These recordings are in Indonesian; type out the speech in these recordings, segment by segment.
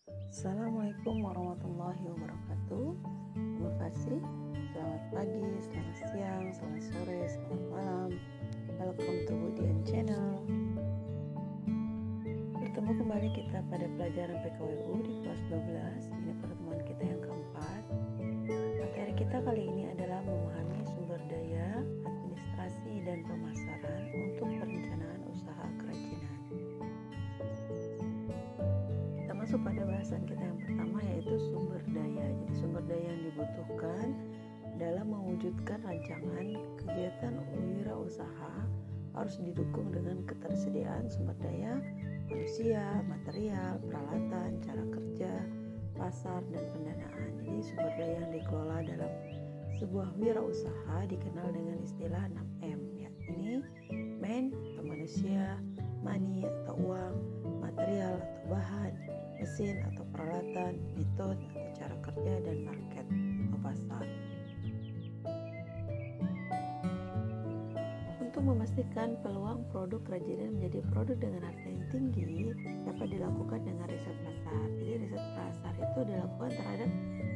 Assalamualaikum warahmatullahi wabarakatuh. Terima kasih. Selamat pagi, selamat siang, selamat sore, selamat malam. Welcome to Budian Channel. Bertemu kembali kita pada pelajaran PKWU di kelas 12. Ini pertemuan kita yang keempat. Materi kita kali ini adalah memahami sumber daya, administrasi, dan pemasaran untuk perencanaan usaha kerajinan. Kita masuk pada bahasan kita yang pertama, yaitu sumber daya. Jadi sumber daya yang dibutuhkan dalam mewujudkan rancangan kegiatan wirausaha harus didukung dengan ketersediaan sumber daya manusia, material, peralatan, cara kerja, pasar, dan pendanaan. Jadi sumber daya yang dikelola dalam sebuah wirausaha dikenal dengan istilah 6M, yakni man atau manusia, money atau uang, material atau bahan, mesin atau peralatan, metode atau cara kerja, dan market atau pasar. Untuk memastikan peluang produk kerajinan menjadi produk dengan harga yang tinggi dapat dilakukan dengan riset pasar. Jadi riset pasar itu dilakukan terhadap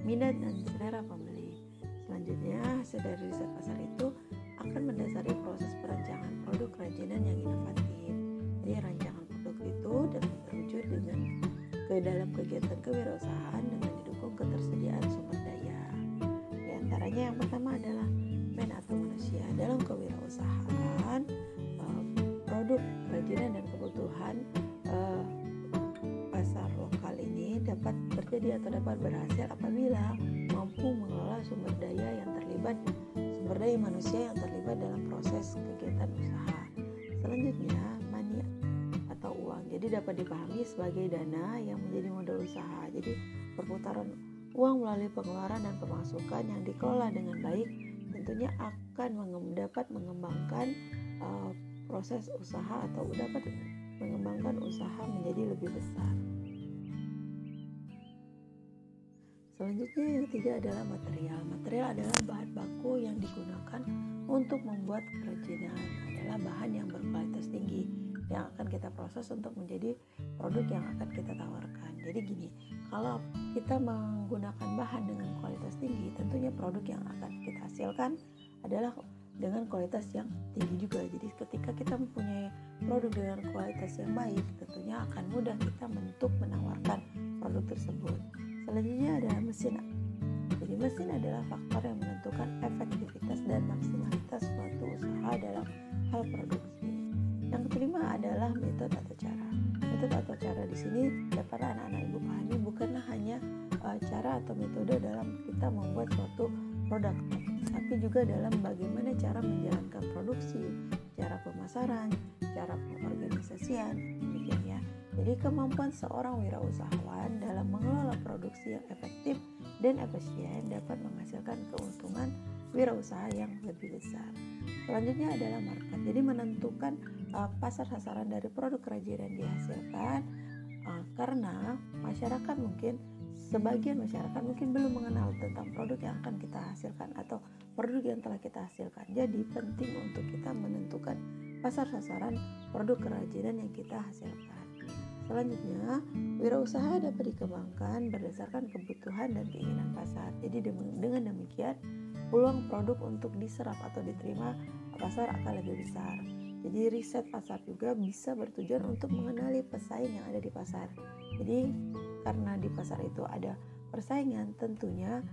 minat dan selera pembeli. Selanjutnya, hasil dari riset pasar itu akan mendasari proses perancangan produk kerajinan yang inovatif. Jadi rancangan produk itu dapat terwujud ke dalam kegiatan kewirausahaan dengan didukung ketersediaan sumber daya. Di antaranya yang pertama adalah man atau manusia. Dalam kewirausahaan, produk kerajinan dan kebutuhan pasar lokal ini dapat terjadi atau dapat berhasil apabila mampu mengelola sumber daya manusia yang terlibat dalam proses kegiatan usaha. Selanjutnya, money atau uang. Jadi dapat dipahami sebagai dana yang menjadi modal usaha. Jadi perputaran uang melalui pengeluaran dan pemasukan yang dikelola dengan baik tentunya akan dapat mengembangkan proses usaha atau dapat mengembangkan usaha menjadi lebih besar. Selanjutnya yang ketiga adalah material. Material adalah bahan baku yang digunakan untuk membuat kerajinan, adalah bahan yang berkualitas tinggi yang akan kita proses untuk menjadi produk yang akan kita tawarkan. Jadi gini, kalau kita menggunakan bahan dengan kualitas tinggi, tentunya produk yang akan kita hasilkan adalah dengan kualitas yang tinggi juga. Jadi ketika kita mempunyai produk dengan kualitas yang baik, tentunya akan mudah kita untuk menawarkan produk tersebut. Selanjutnya adalah mesin. Jadi mesin adalah faktor yang menentukan efektivitas dan maksimalitas suatu usaha dalam hal produksi. Yang kelima adalah metode atau cara. Metode atau cara di sini dapat anak-anak ibu pahami bukanlah hanya cara atau metode dalam kita membuat suatu produk, tapi juga dalam bagaimana cara menjalankan produksi, cara pemasaran, cara pengorganisasian, demikian ya. Jadi kemampuan seorang wirausahawan dalam mengelola produksi yang efektif dan efisien dapat menghasilkan keuntungan wirausaha yang lebih besar. Selanjutnya adalah market. Jadi menentukan pasar sasaran dari produk kerajinan dihasilkan karena sebagian masyarakat mungkin belum mengenal tentang produk yang akan kita hasilkan atau produk yang telah kita hasilkan. Jadi penting untuk kita menentukan pasar sasaran produk kerajinan yang kita hasilkan. Selanjutnya, wirausaha dapat dikembangkan berdasarkan kebutuhan dan keinginan pasar. Jadi dengan demikian, peluang produk untuk diserap atau diterima pasar akan lebih besar. Jadi riset pasar juga bisa bertujuan untuk mengenali pesaing yang ada di pasar. Jadi karena di pasar itu ada persaingan, tentunya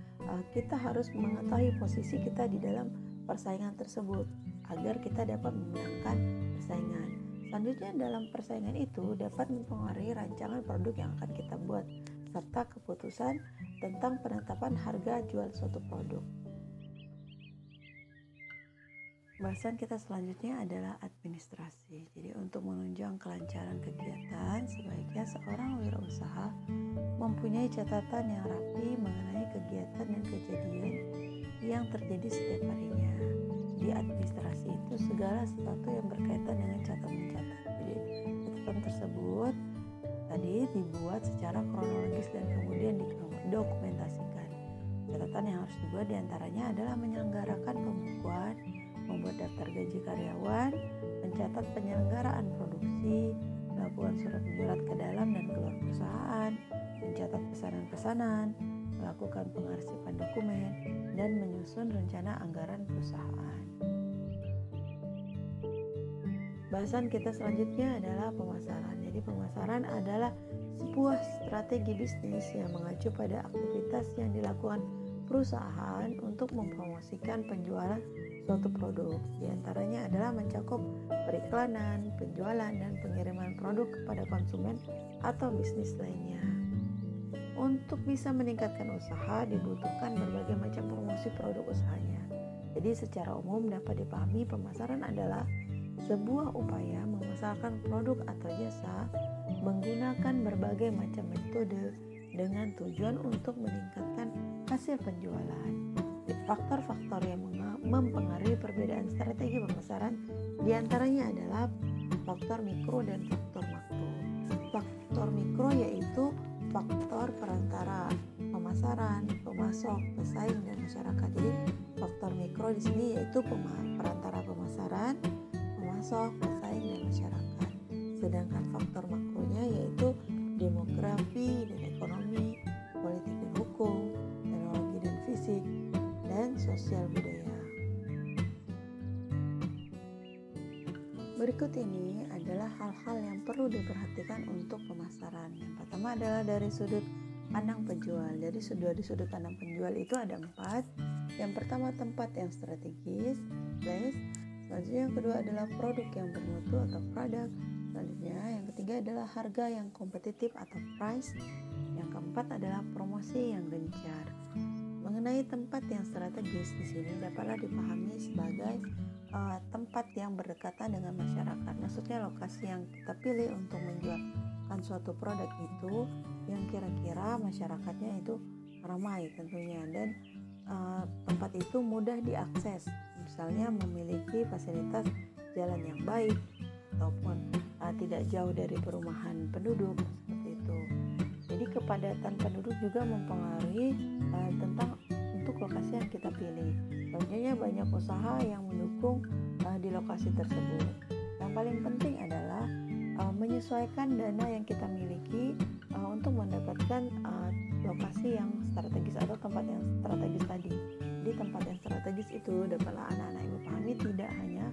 kita harus mengetahui posisi kita di dalam persaingan tersebut agar kita dapat memenangkan persaingan. Selanjutnya dalam persaingan itu dapat mempengaruhi rancangan produk yang akan kita buat serta keputusan tentang penetapan harga jual suatu produk. Bahasan kita selanjutnya adalah administrasi. Jadi untuk menunjang kelancaran kegiatan, sebaiknya seorang wirausaha mempunyai catatan yang rapi mengenai kegiatan dan kejadian yang terjadi setiap harinya. Di administrasi itu segala sesuatu yang berkaitan dengan catatan. Jadi catatan tersebut tadi dibuat secara kronologis dan kemudian didokumentasikan. Catatan yang harus dibuat diantaranya adalah menyelenggarakan pembukuan, membuat daftar gaji karyawan, mencatat penyelenggaraan produksi, melakukan surat menyurat ke dalam dan keluar perusahaan, mencatat pesanan-pesanan, melakukan pengarsipan dokumen, dan menyusun rencana anggaran perusahaan. Bahasan kita selanjutnya adalah pemasaran. Jadi pemasaran adalah sebuah strategi bisnis yang mengacu pada aktivitas yang dilakukan perusahaan untuk mempromosikan penjualan suatu produk. Di antaranya adalah mencakup periklanan, penjualan, dan pengiriman produk kepada konsumen atau bisnis lainnya. Untuk bisa meningkatkan usaha dibutuhkan berbagai macam promosi produk usahanya. Jadi secara umum dapat dipahami pemasaran adalah sebuah upaya memasarkan produk atau jasa menggunakan berbagai macam metode dengan tujuan untuk meningkatkan hasil penjualan. Faktor-faktor yang mempengaruhi perbedaan strategi pemasaran diantaranya adalah faktor mikro dan faktor makro. Faktor mikro yaitu faktor perantara pemasaran, pemasok, pesaing, dan masyarakat. Jadi faktor mikro di sini yaitu perantara pemasaran, pemasok, pesaing, dan masyarakat. Sedangkan faktor makronya yaitu demografi dan ekonomi, politik dan hukum, teknologi dan fisik, dan sosial budaya. Berikut ini adalah hal-hal yang perlu diperhatikan untuk pemasaran. Yang pertama adalah dari sudut pandang penjual. Dari sudut pandang penjual itu ada 4. Yang pertama tempat yang strategis, place. Selanjutnya yang kedua adalah produk yang bermutu atau product. Selanjutnya yang ketiga adalah harga yang kompetitif atau price. Yang keempat adalah promosi yang gencar. Mengenai tempat yang strategis di sini dapatlah dipahami sebagai tempat yang berdekatan dengan masyarakat. Maksudnya lokasi yang kita pilih untuk menjualkan suatu produk itu yang kira-kira masyarakatnya itu ramai tentunya, dan tempat itu mudah diakses. Misalnya memiliki fasilitas jalan yang baik ataupun tidak jauh dari perumahan penduduk seperti itu. Jadi kepadatan penduduk juga mempengaruhi tentang untuk lokasi yang kita pilih. Tentunya banyak usaha yang mendukung di lokasi tersebut. Yang paling penting adalah menyesuaikan dana yang kita miliki untuk mendapatkan lokasi yang strategis atau tempat yang strategis tadi. Jadi tempat yang strategis itu dapatlah anak-anak ibu pahami tidak hanya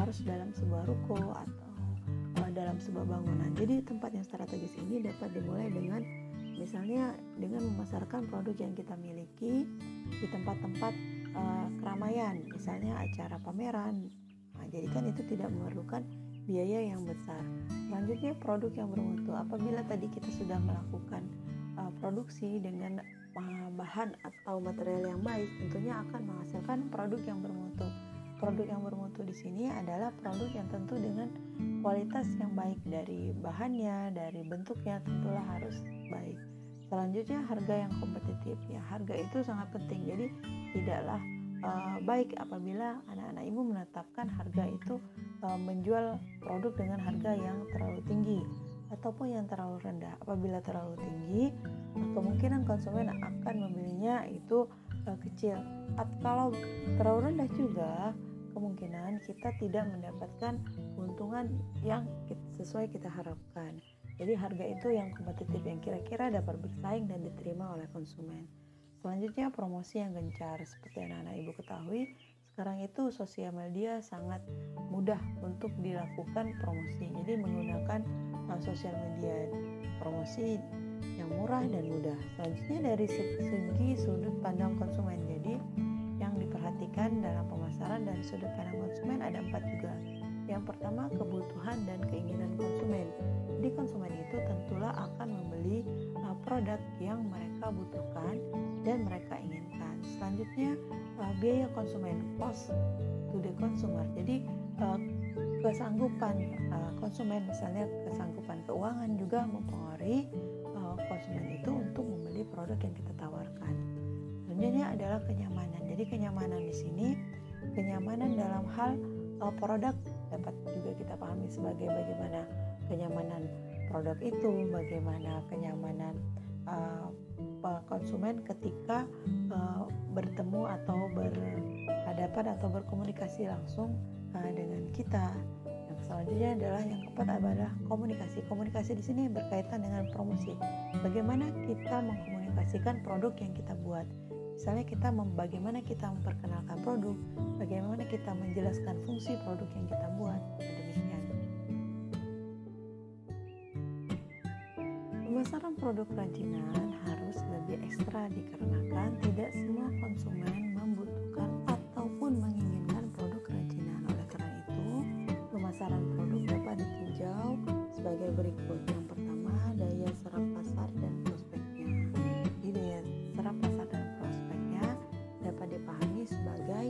harus dalam sebuah ruko atau dalam sebuah bangunan. Jadi tempat yang strategis ini dapat dimulai dengan misalnya dengan memasarkan produk yang kita miliki di tempat-tempat keramaian, misalnya acara pameran. Jadi kan itu tidak memerlukan biaya yang besar. Selanjutnya produk yang bermutu. Apabila tadi kita sudah melakukan produksi dengan bahan atau material yang baik, tentunya akan menghasilkan produk yang bermutu. Produk yang bermutu di sini adalah produk yang tentu dengan kualitas yang baik, dari bahannya, dari bentuknya tentulah harus baik. Selanjutnya harga yang kompetitif. Ya, harga itu sangat penting. Jadi tidaklah baik apabila anak-anak ibu menetapkan harga itu menjual produk dengan harga yang terlalu tinggi ataupun yang terlalu rendah. Apabila terlalu tinggi, kemungkinan konsumen akan membelinya itu kecil. Kalau terlalu rendah juga, kemungkinan kita tidak mendapatkan keuntungan yang sesuai kita harapkan. Jadi harga itu yang kompetitif, yang kira-kira dapat bersaing dan diterima oleh konsumen. Selanjutnya promosi yang gencar. Seperti anak-anak ibu ketahui, sekarang itu sosial media sangat mudah untuk dilakukan promosi. Jadi menggunakan sosial media, promosi yang murah dan mudah. Selanjutnya dari segi sudut pandang konsumen. Jadi yang diperhatikan dalam pemasaran dari sudut pandang konsumen ada 4 juga. Yang pertama, kebutuhan dan keinginan konsumen. Jadi konsumen itu tentulah akan membeli produk yang mereka butuhkan dan mereka inginkan. Selanjutnya biaya konsumen, cost to the consumer. Jadi kesanggupan konsumen, misalnya kesanggupan keuangan juga mempengaruhi konsumen itu untuk membeli produk yang kita tawarkan. Selanjutnya adalah kenyamanan. Jadi kenyamanan di sini, kenyamanan dalam hal produk dapat juga kita pahami sebagai bagaimana kenyamanan produk itu, bagaimana kenyamanan konsumen ketika bertemu atau berhadapan atau berkomunikasi langsung dengan kita. Yang selanjutnya adalah yang keempat adalah komunikasi. Komunikasi di sini berkaitan dengan promosi. Bagaimana kita mengkomunikasikan produk yang kita buat. Misalnya bagaimana kita memperkenalkan produk, bagaimana kita menjelaskan fungsi produk yang kita buat, demikian. Pemasaran produk kerajinan harus lebih ekstra dikarenakan tidak semua konsumen membutuhkan ataupun menginginkan produk kerajinan. Oleh karena itu, pemasaran produk dapat ditinjau sebagai berikut. Yang pertama, daya serap pasar dan prospeknya. Jadi daya serap pasar dan prospeknya dapat dipahami sebagai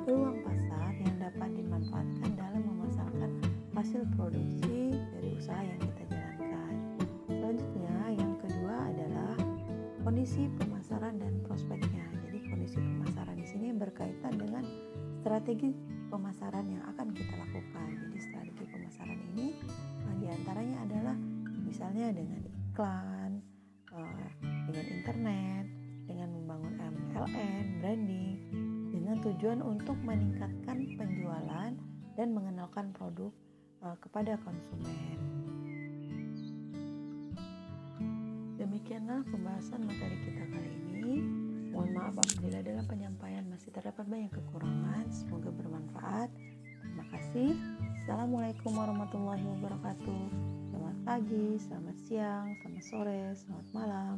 peluang pasar yang dapat dimanfaatkan dalam memasarkan hasil produksi dari usaha yang kita jalankan. Selanjutnya, yang kedua adalah kondisi pemasaran dan prospeknya. Jadi kondisi pemasaran di sini berkaitan dengan strategi pemasaran yang akan kita lakukan. Jadi strategi pemasaran ini diantaranya adalah misalnya dengan iklan, dengan internet, dengan membangun MLM, branding, dengan tujuan untuk meningkatkan penjualan dan mengenalkan produk kepada konsumen. Demikianlah pembahasan materi kita kali ini. Mohon maaf apabila dalam penyampaian masih terdapat banyak kekurangan. Semoga bermanfaat. Terima kasih. Assalamualaikum warahmatullahi wabarakatuh. Selamat pagi, selamat siang, selamat sore, selamat malam.